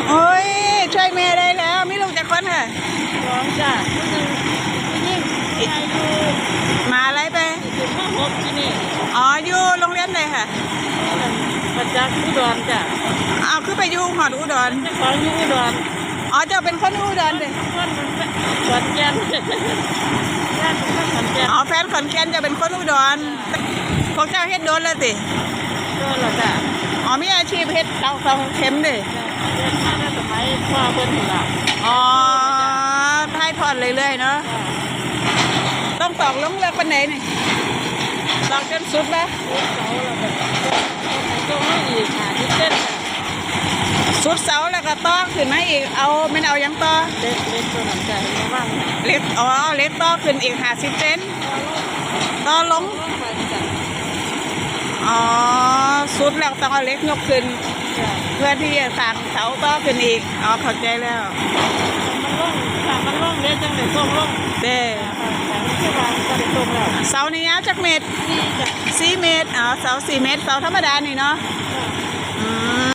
โอ้ยช่วยแม่ได้แล้วมีลูกจากคนค่ะ ร้องจ้ะผู้หญิงผู้ชายอยู่ มาอะไรไป อยู่ม.6ที่นี่ อ๋ออยู่โรงเรียนเลยค่ะ ประจักษ์อุดรจ้ะ เอาคือไปอยู่หอดอุดร เจ้าของอยู่อุดร อ๋อเจ้าเป็นคนอุดรเลย คนขอนแก่นญาติเป็นคนขอนแก่น อ๋อแฟนขอนแก่นจะเป็นคนอุดรพวกเจ้าเฮ็ดโดนแล้วสิ ก็แล้วจ้ะ อ๋อมีอาชีพเฮ็ดเตาเข็มเลย เรียนมาในสมัยพ่อเพิ่นนี่ล่ะ อ๋อถ่ายทอดเรื่อยๆเนาะต้องตอกลงเลือกปันไหนนี่ตอกจนสุดแล้ว เสาแล้วแบบก็ให้อีกหาที่เต้นจ้ะ สุดเสาแล้วก็ต่อขึ้นมาอีกเอาไม่เอายังต่อ เล็กตัวนั้นจ้ะไม่ว่าง เล็กอ๋อเล็กต่อขึ้นอีก50 เซนต่อลง ลงไปจ้ะ อ๋อสุดแล้วต้องเอาเล็กยกขึ้น จ้ะ เพื่อที่จะสั่งเสาต่อขึ้นอีกอ๋อเข้าใจแล้ว มันลงเล็กจังเลยส่งลง เด้ แต่ไม่ใช่ว่าจะได้ส่งแล้ว เสานี่ยาวจักเม็ด นี่จ้ะ 4 เมตรอ๋อเสา4 เมตรเสาธรรมดานี่เนาะ จ้ะ อืม